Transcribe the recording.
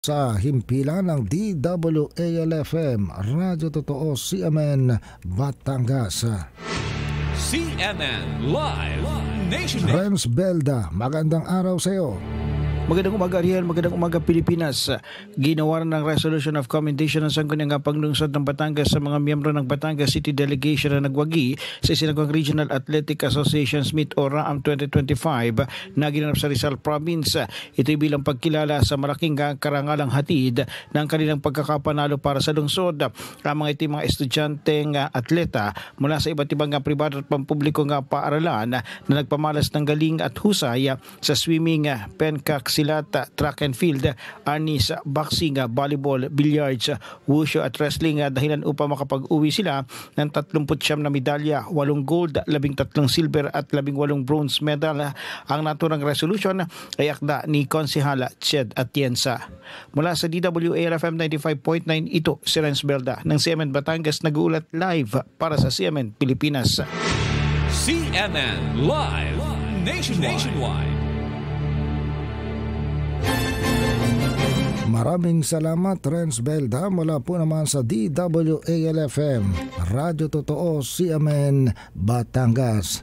sa himpilan ng DWALFM, Radyo Totoo, CMN, Batangas. CNN Live Nation. Renz Belda, magandang araw sa iyo. Magandang umaga, Ariel. Magandang umaga, Pilipinas. Ginawa ng Resolution of Commendation ng Sangguniang Panglungsod ng Batangas sa mga miyembro ng Batangas City Delegation na nagwagi sa Sinagogang Regional Athletic Association Meet o RAAM 2025 na ginanap sa Rizal Province. Ito'y bilang pagkilala sa malaking karangalang hatid ng kanilang pagkakapanalo para sa lungsod. Ang mga ito mga estudyanteng atleta mula sa iba't ibang pribado at pampublikong paaralan na nagpamalas ng galing at husay sa swimming, pencak, silat, track and field, arnis, boxing, volleyball, billiards, wushu at wrestling, dahilan upang makapag-uwi sila ng 39 na medalya, 8 gold, 13 silver at 18 bronze medal. Ang naturang resolution ay akda ni Konsehala Ched Atienza. Mula sa DWALFM 95.9, ito si Renz Belda ng CMN Batangas, nag-uulat live para sa CMN Pilipinas. CNN Live Nationwide. Maraming salamat, Renz Belda, mula po naman sa DWALFM, Radyo Totoo, CMN, Batangas.